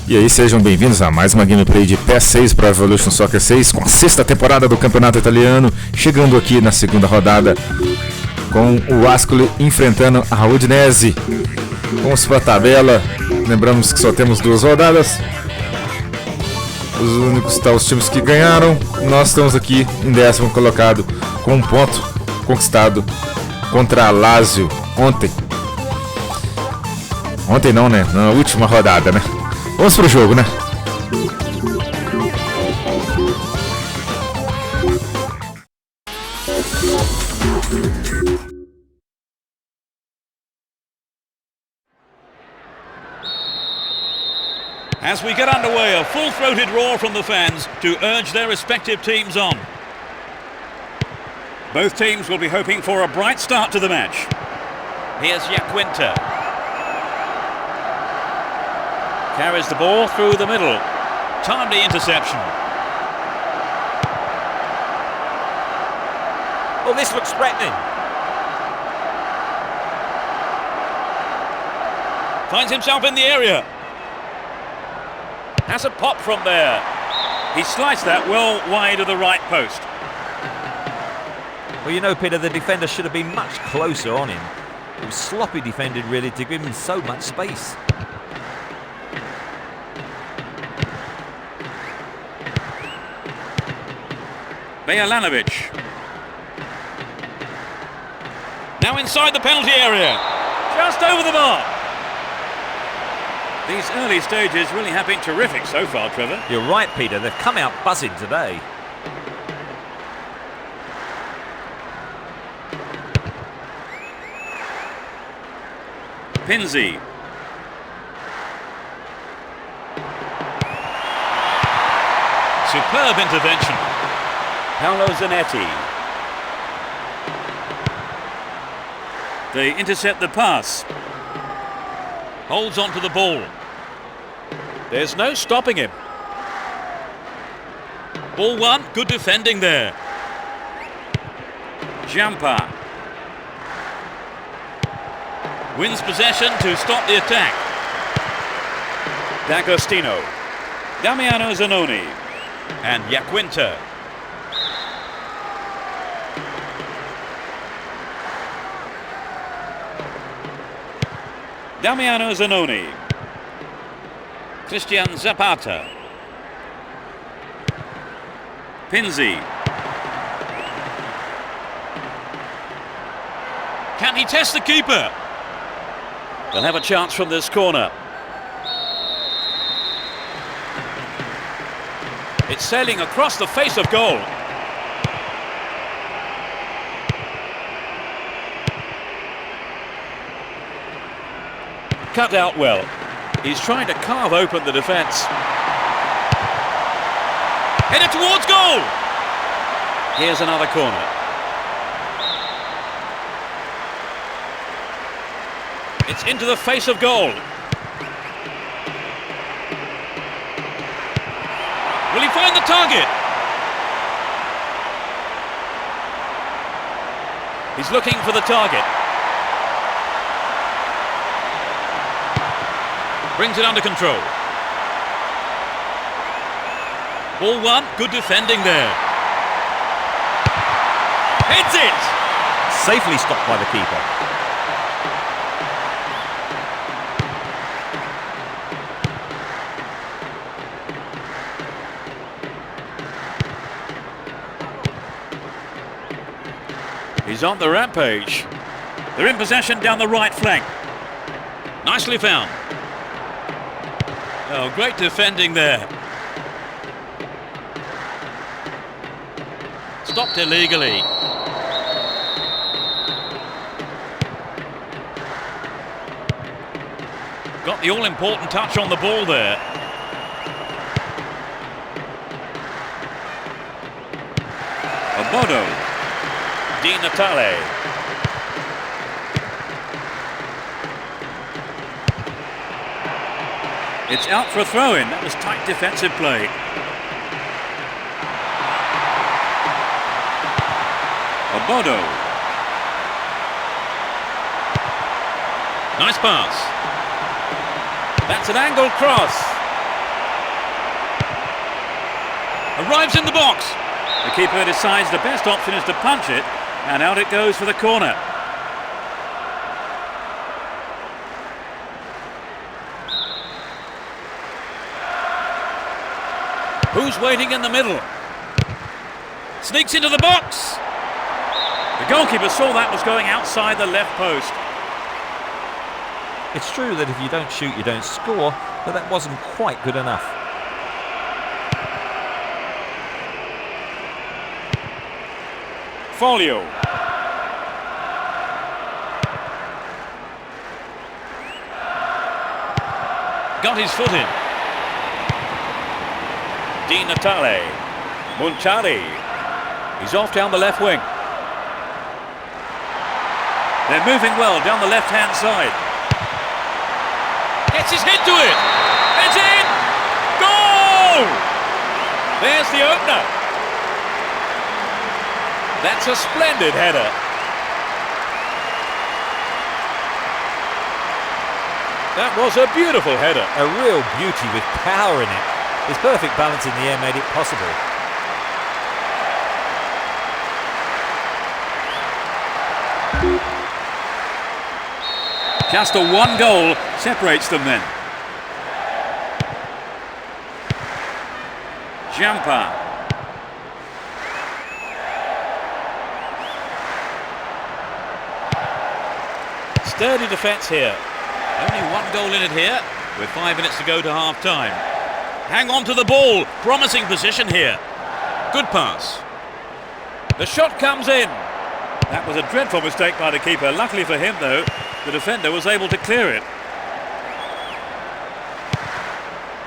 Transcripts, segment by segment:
E aí, sejam bem-vindos a mais uma gameplay de PES6 Pro Evolution Soccer 6 com a sexta temporada do Campeonato Italiano, chegando aqui na segunda rodada com o Ascoli enfrentando a Udinese. Vamos para a tabela, lembramos que só temos duas rodadas, os únicos os times que ganharam. Nós estamos aqui em 10º colocado com um ponto conquistado contra a Lazio ontem não, né? Na última rodada, né? Vamos pro jogo, né? As we get underway, a full-throated roar from the fans to urge their respective teams on. Both teams will be hoping for a bright start to the match. Here's Yaquinta. Carries the ball through the middle. Timely interception. Oh, this looks threatening. Finds himself in the area. Has a pop from there. He sliced that well wide of the right post. Well, you know, Peter, the defender should have been much closer on him. It was sloppy defended, really, to give him so much space. Bejanovic. Now inside the penalty area. Just over the mark. These early stages really have been terrific so far, Trevor. You're right, Peter. They've come out buzzing today. Pinzi. Superb intervention. Paolo Zanetti. They intercept the pass. Holds on to the ball. There's no stopping him. Ball one, good defending there. Jampa. Wins possession to stop the attack. D'Agostino. Damiano Zanoni. And Yaquinta. Damiano Zanoni. Christian Zapata. Pinzi. Can he test the keeper? They'll have a chance from this corner. It's sailing across the face of goal. Cut out well. He's trying to carve open the defence. Headed towards goal. Here's another corner. It's into the face of goal. Will he find the target? He's looking for the target. Brings it under control. Ball one, good defending there. Heads it! Safely stopped by the keeper. He's on the rampage. They're in possession down the right flank. Nicely found. Oh, great defending there. Stopped illegally. Got the all-important touch on the ball there. Obodo. Di Natale. It's out for a throw-in. That was tight defensive play. Obodo. Nice pass. That's an angled cross. Arrives in the box. The keeper decides the best option is to punch it, and out it goes for the corner. Who's waiting in the middle? Sneaks into the box. The goalkeeper saw that was going outside the left post. It's true that if you don't shoot, you don't score, but that wasn't quite good enough. Folio. Got his foot in. Di Natale. Munchari. He's off down the left wing. They're moving well down the left-hand side. Gets his head to it. It's in! Goal! There's the opener. That's a splendid header. That was a beautiful header. A real beauty with power in it. His perfect balance in the air made it possible. Just a one goal separates them then. Jumper. Sturdy defence here. Only one goal in it here, with 5 minutes to go to half-time. Hang on to the ball. Promising position here. Good pass. The shot comes in. That was a dreadful mistake by the keeper. Luckily for him, though, the defender was able to clear it.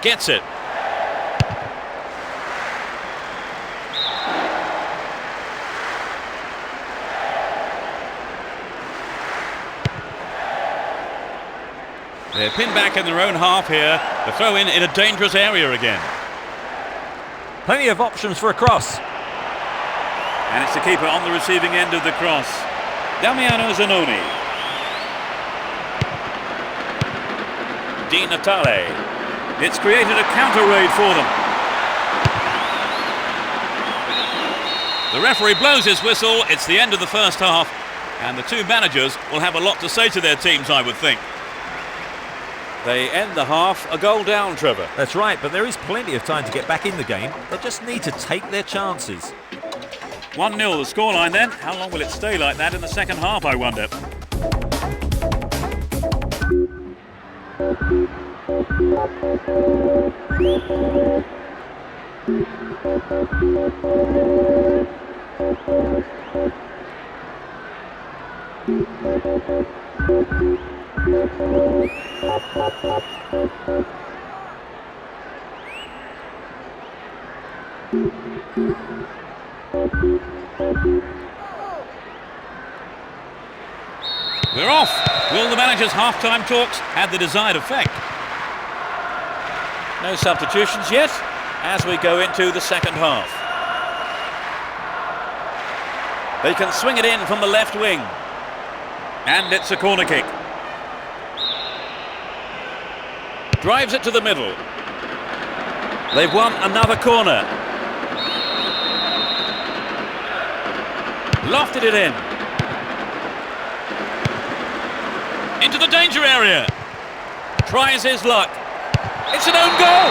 Gets it. They're pinned back in their own half here. The throw in a dangerous area again. Plenty of options for a cross. And it's the keeper on the receiving end of the cross. Damiano Zanoni. Di Natale. It's created a counter raid for them. The referee blows his whistle. It's the end of the first half. And the two managers will have a lot to say to their teams, I would think. They end the half a goal down, Trevor. That's right, but there is plenty of time to get back in the game. They just need to take their chances. 1-0 the scoreline then. How long will it stay like that in the second half, I wonder? We're off. Will the manager's half-time talks have the desired effect? No substitutions yet as we go into the second half. They can swing it in from the left wing. And it's a corner kick. Drives it to the middle. They've won another corner. Lofted it in. Into the danger area. Tries his luck. It's an own goal.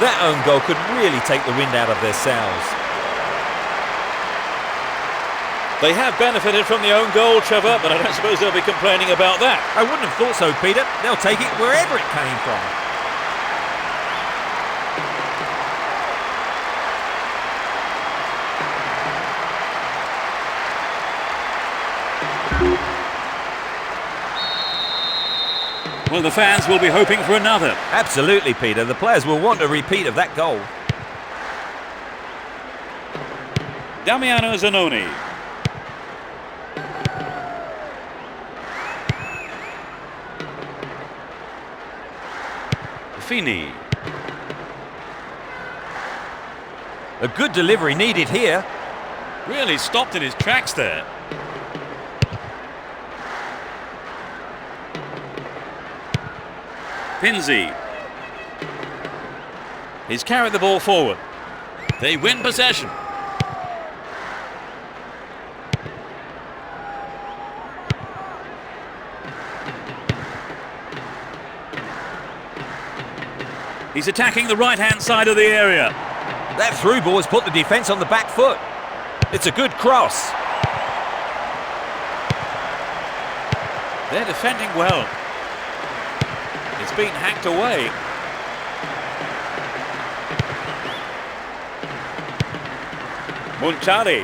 That own goal could really take the wind out of their sails. They have benefited from the own goal, Trevor, but I don't suppose they'll be complaining about that. I wouldn't have thought so, Peter. They'll take it wherever it came from. Well, the fans will be hoping for another. Absolutely, Peter. The players will want a repeat of that goal. Damiano Zanoni. Fini. A good delivery needed here. Really stopped in his tracks there. Pinzi. He's carried the ball forward. They win possession. He's attacking the right-hand side of the area. That through ball has put the defence on the back foot. It's a good cross. They're defending well. It's been hacked away. Montari.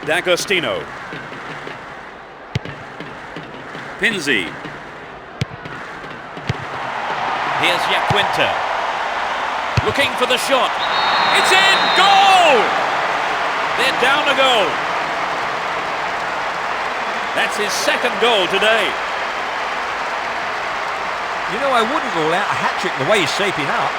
D'Agostino. Pinzi. Here's Yaquinta. Looking for the shot. It's in! Goal! They're down a goal. That's his second goal today. You know, I wouldn't rule out a hat-trick the way he's shaping up.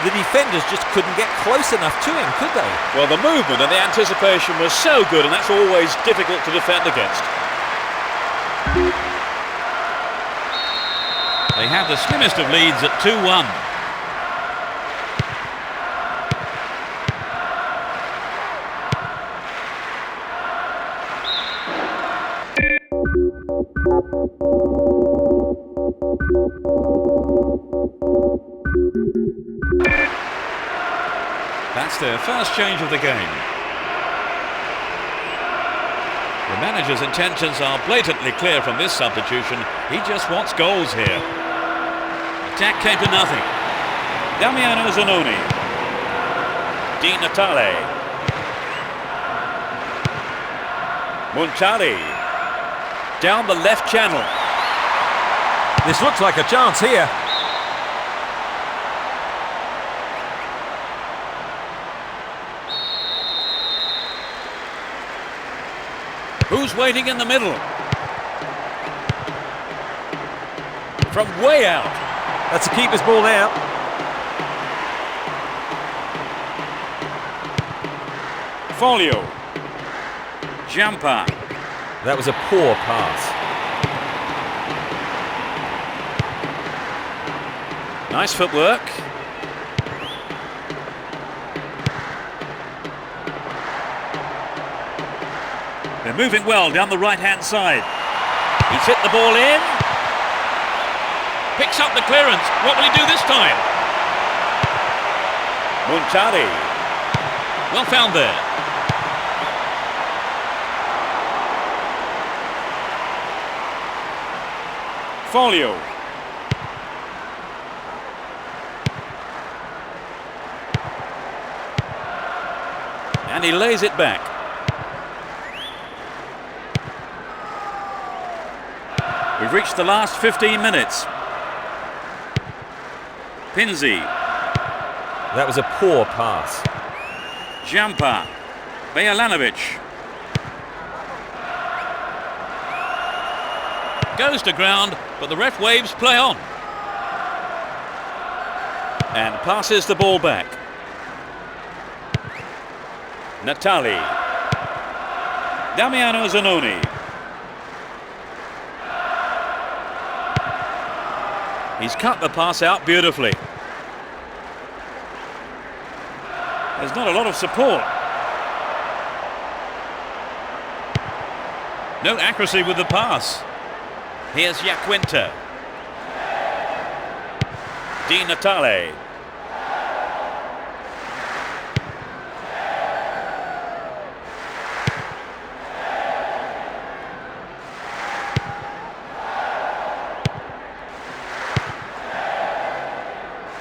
The defenders just couldn't get close enough to him, could they? Well, the movement and the anticipation was so good, and that's always difficult to defend against. They have the slimmest of leads at 2-1. That's their first change of the game. The manager's intentions are blatantly clear from this substitution. He just wants goals here. Attack came to nothing. Damiano Zanoni. Di Natale. Montari. Down the left channel. This looks like a chance here. Who's waiting in the middle? From way out. That's the keeper's ball now. Folio. Jampa. That was a poor pass. Nice footwork. They're moving well down the right-hand side. He's hit the ball in. Picks up the clearance. What will he do this time? Montari. Well found there. Folio. And he lays it back. We've reached the last 15 minutes. Pinzi. That was a poor pass. Jampa. Bejlanovic. Goes to ground, but the ref waves play on. And passes the ball back. Natali. Damiano Zanoni. He's cut the pass out beautifully. There's not a lot of support. No accuracy with the pass. Here's Yaquinta. Di Natale.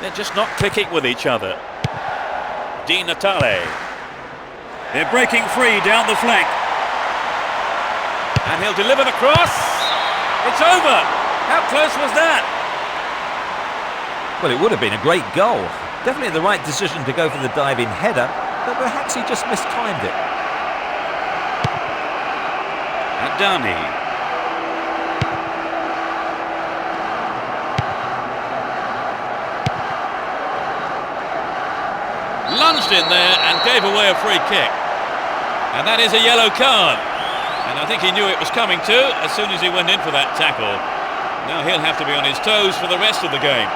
They're just not clicking with each other. Di Natale. They're breaking free down the flank. And he'll deliver the cross. It's over. How close was that? Well, it would have been a great goal. Definitely the right decision to go for the diving header, but perhaps he just mistimed it. Adani. Lunged in there and gave away a free kick. And that is a yellow card. And I think he knew it was coming too as soon as he went in for that tackle. Now he'll have to be on his toes for the rest of the game.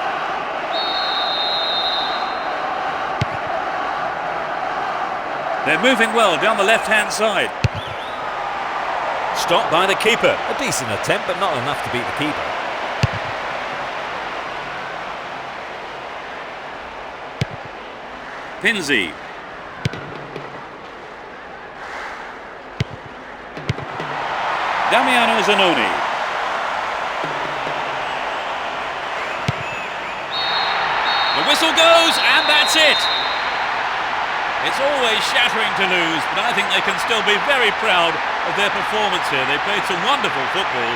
They're moving well down the left-hand side. Stopped by the keeper. A decent attempt, but not enough to beat the keeper. Pinzi. Damiano Zanoni. The whistle goes, and that's it. It's always shattering to lose, but I think they can still be very proud of their performance here. They played some wonderful football,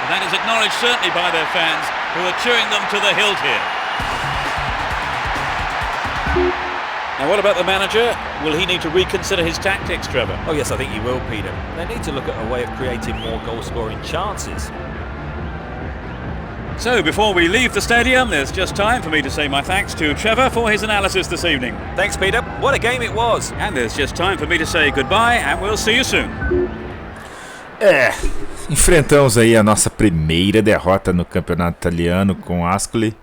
and that is acknowledged certainly by their fans, who are cheering them to the hilt here. Now what about the manager? Will he need to reconsider his tactics, Trevor? Oh yes, I think he will, Peter. They need to look at a way of creating more goal-scoring chances. So before we leave the stadium, there's just time for me to say my thanks to Trevor for his analysis this evening. Thanks, Peter. What a game it was. And there's just time for me to say goodbye, and we'll see you soon. Enfrentamos aí a nossa primeira derrota no campeonato italiano com o Ascoli.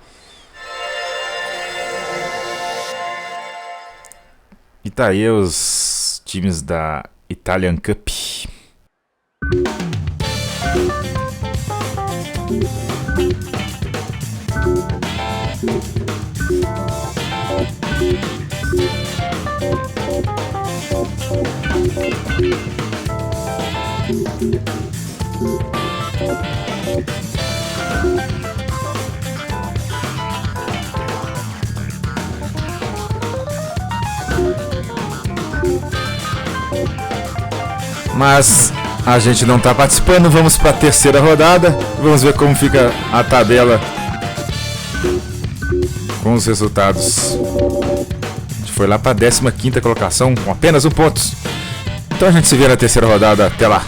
E tá aí os times da Italian Cup. Mas a gente não está participando, vamos para a terceira rodada. Vamos ver como fica a tabela com os resultados. A gente foi lá para a 15ª colocação com apenas 1 ponto. Então a gente se vê na terceira rodada. Até lá.